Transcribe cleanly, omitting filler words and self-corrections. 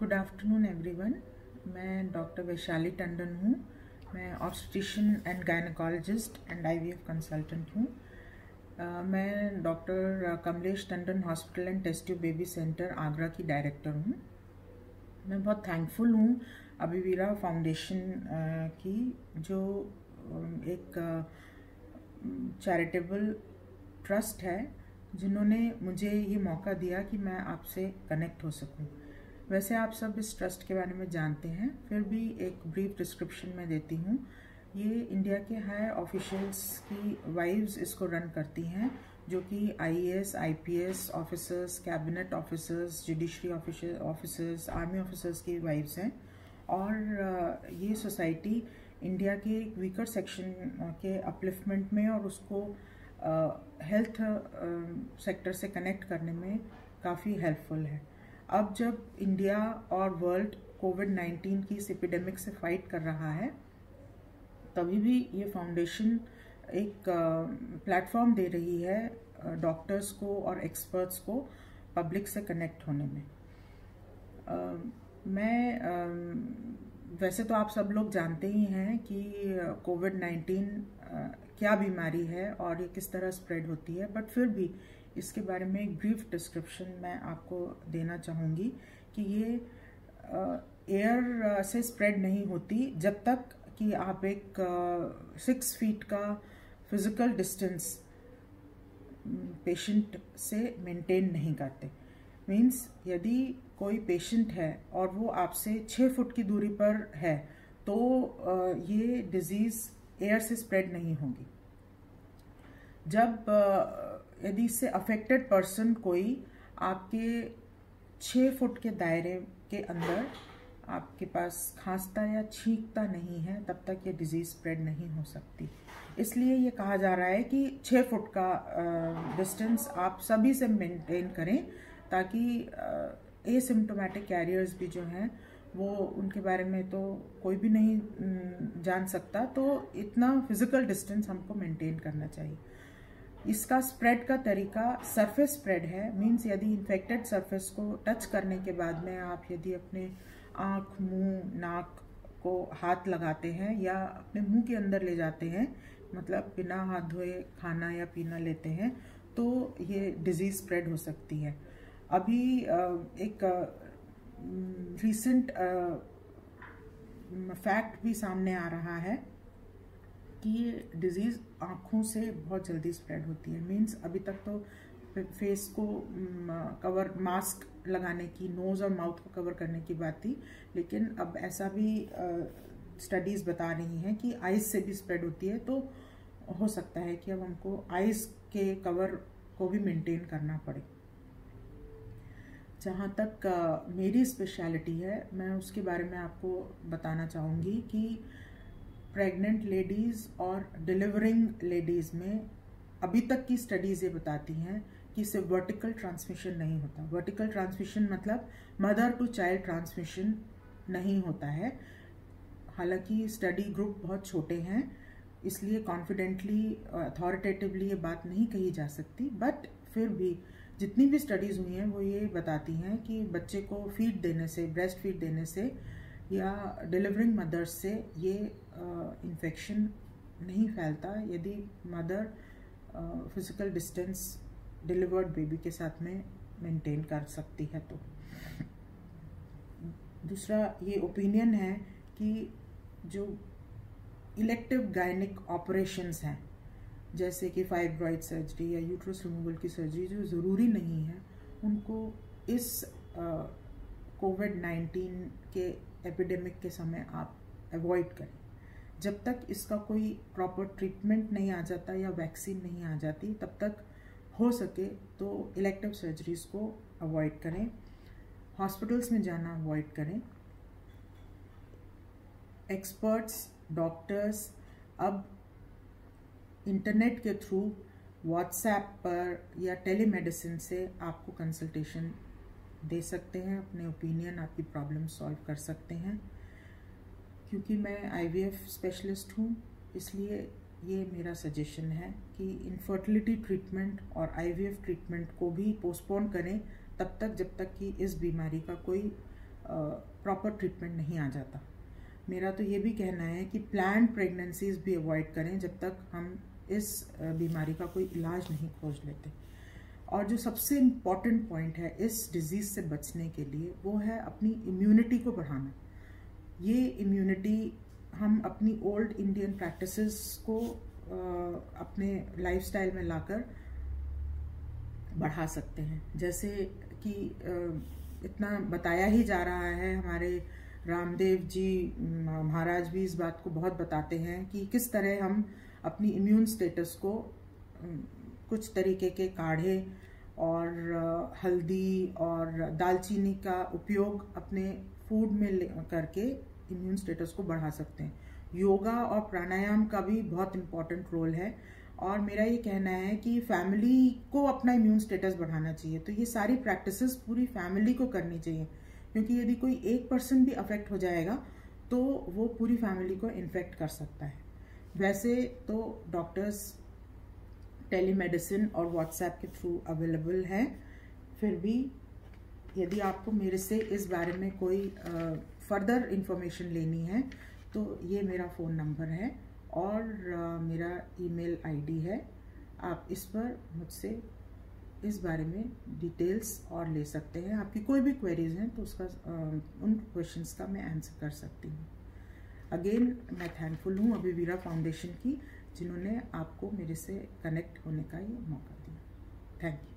Good afternoon everyone. मैं doctor Vaishali Tandon हूँ। मैं obstetrician and gynaecologist and IVF consultant हूँ। मैं doctor Kamlesh Tandon hospital and test tube baby centre Agra की डायरेक्टर हूँ। मैं बहुत थैंकफुल हूँ अभिवीरा फाउंडेशन की, जो एक चैरिटेबल ट्रस्ट है, जिन्होंने मुझे ये मौका दिया कि मैं आपसे कनेक्ट हो सकूं। वैसे आप सब इस ट्रस्ट के बारे में जानते हैं, फिर भी एक ब्रीफ डिस्क्रिप्शन में देती हूँ। ये इंडिया के हाई ऑफिशियल्स की वाइव्स इसको रन करती हैं, जो कि IAS, IPS officers, cabinet officers, judiciary officers, army officers की वाइव्स हैं। और ये सोसाइटी इंडिया के वीकर सेक्शन के अपलिफ्टमेंट में और उसको हेल्थ सेक्टर से कनेक्ट करने में काफ़ी हेल्पफुल है। अब जब इंडिया और वर्ल्ड कोविड-19 की इस एपिडेमिक से फाइट कर रहा है, तभी भी ये फाउंडेशन एक प्लेटफॉर्म दे रही है डॉक्टर्स को और एक्सपर्ट्स को पब्लिक से कनेक्ट होने में। वैसे तो आप सब लोग जानते ही हैं कि कोविड-19 क्या बीमारी है और ये किस तरह स्प्रेड होती है, बट फिर भी इसके बारे में एक ब्रीफ डिस्क्रिप्शन मैं आपको देना चाहूँगी कि ये एयर से स्प्रेड नहीं होती जब तक कि आप एक 6 फीट का फिजिकल डिस्टेंस पेशेंट से मेंटेन नहीं करते। मीन्स यदि कोई पेशेंट है और वो आपसे 6 फुट की दूरी पर है, तो ये डिजीज़ एयर से स्प्रेड नहीं होगी। जब यदि इससे अफेक्टेड पर्सन कोई आपके 6 फुट के दायरे के अंदर आपके पास खांसता या छींकता नहीं है, तब तक ये डिजीज़ स्प्रेड नहीं हो सकती। इसलिए ये कहा जा रहा है कि 6 फुट का डिस्टेंस आप सभी से मेंटेन करें, ताकि एसिम्प्टोमेटिक कैरियर्स भी जो हैं वो उनके बारे में तो कोई भी नहीं जान सकता, तो इतना फिजिकल डिस्टेंस हमको मेंटेन करना चाहिए। इसका स्प्रेड का तरीका सरफेस स्प्रेड है। मीन्स यदि इन्फेक्टेड सरफेस को टच करने के बाद में आप यदि अपने आँख, मुंह, नाक को हाथ लगाते हैं या अपने मुंह के अंदर ले जाते हैं, मतलब बिना हाथ धोए खाना या पीना लेते हैं, तो ये डिजीज़ स्प्रेड हो सकती है। अभी एक रिसेंट फैक्ट भी सामने आ रहा है कि ये डिजीज़ आँखों से बहुत जल्दी स्प्रेड होती है। मीन्स अभी तक तो फेस को कवर, मास्क लगाने की, नोज़ और माउथ को कवर करने की बात थी, लेकिन अब ऐसा भी स्टडीज़ बता रही हैं कि आइज़ से भी स्प्रेड होती है। तो हो सकता है कि अब हमको आइज़ के कवर को भी मेंटेन करना पड़े। जहाँ तक मेरी स्पेशलिटी है, मैं उसके बारे में आपको बताना चाहूँगी कि प्रेग्नेंट लेडीज़ और डिलीवरिंग लेडीज़ में अभी तक की स्टडीज़ ये बताती हैं कि इससे वर्टिकल ट्रांसमिशन नहीं होता। वर्टिकल ट्रांसमिशन मतलब मदर टू चाइल्ड ट्रांसमिशन नहीं होता है। हालांकि स्टडी ग्रुप बहुत छोटे हैं, इसलिए कॉन्फिडेंटली, अथॉरिटेटिवली ये बात नहीं कही जा सकती, बट फिर भी जितनी भी स्टडीज़ हुई हैं वो ये बताती हैं कि बच्चे को फीड देने से, ब्रेस्ट फीड देने से या डिलीवरिंग मदर्स से ये इन्फेक्शन नहीं फैलता, यदि mother physical distance delivered baby के साथ में मेंटेन कर सकती है। तो दूसरा ये ओपिनियन है कि जो इलेक्टिव गायनिक ऑपरेशंस हैं, जैसे कि फाइब्रॉइड सर्जरी या यूट्रस रिमूवल की सर्जरी, जो ज़रूरी नहीं है, उनको इस कोविड-19 के एपिडेमिक के समय आप अवॉइड करें। जब तक इसका कोई प्रॉपर ट्रीटमेंट नहीं आ जाता या वैक्सीन नहीं आ जाती, तब तक हो सके तो इलेक्टिव सर्जरीज़ को अवॉइड करें, हॉस्पिटल्स में जाना अवॉइड करें। एक्सपर्ट्स, डॉक्टर्स अब इंटरनेट के थ्रू, व्हाट्सएप पर या टेलीमेडिसिन से आपको कंसल्टेशन दे सकते हैं, अपने ओपिनियन, आपकी प्रॉब्लम सॉल्व कर सकते हैं। क्योंकि मैं आईवीएफ स्पेशलिस्ट हूँ, इसलिए ये मेरा सजेशन है कि इनफर्टिलिटी ट्रीटमेंट और आईवीएफ ट्रीटमेंट को भी पोस्टपोन करें तब तक जब तक कि इस बीमारी का कोई प्रॉपर ट्रीटमेंट नहीं आ जाता। मेरा तो ये भी कहना है कि प्लान्ड प्रेगनेंसीज भी अवॉइड करें जब तक हम इस बीमारी का कोई इलाज नहीं खोज लेते। और जो सबसे इम्पॉर्टेंट पॉइंट है इस डिजीज़ से बचने के लिए वो है अपनी इम्यूनिटी को बढ़ाना। ये इम्यूनिटी हम अपनी ओल्ड इंडियन प्रैक्टिसेस को अपने लाइफस्टाइल में लाकर बढ़ा सकते हैं। जैसे कि इतना बताया ही जा रहा है, हमारे रामदेव जी महाराज भी इस बात को बहुत बताते हैं कि किस तरह हम अपनी इम्यून स्टेटस को कुछ तरीके के काढ़े और हल्दी और दालचीनी का उपयोग अपने फूड में करके इम्यून स्टेटस को बढ़ा सकते हैं। योगा और प्राणायाम का भी बहुत इम्पोर्टेंट रोल है और मेरा ये कहना है कि फैमिली को अपना इम्यून स्टेटस बढ़ाना चाहिए। तो ये सारी प्रैक्टिसेस पूरी फैमिली को करनी चाहिए, क्योंकि यदि कोई एक पर्सन भी अफेक्ट हो जाएगा तो वो पूरी फैमिली को इन्फेक्ट कर सकता है। वैसे तो डॉक्टर्स टेलीमेडिसिन और व्हाट्सएप के थ्रू अवेलेबल हैं, फिर भी यदि आपको मेरे से इस बारे में कोई फर्दर इंफॉर्मेशन लेनी है तो ये मेरा फ़ोन नंबर है और मेरा ईमेल आईडी है। आप इस पर मुझसे इस बारे में डिटेल्स और ले सकते हैं। आपकी कोई भी क्वेरीज हैं तो उसका उन क्वेश्चंस का मैं आंसर कर सकती हूँ। अगेन मैं थैंकफुल हूँ अभिवीरा फाउंडेशन की, जिन्होंने आपको मेरे से कनेक्ट होने का ये मौका दिया। Thank you.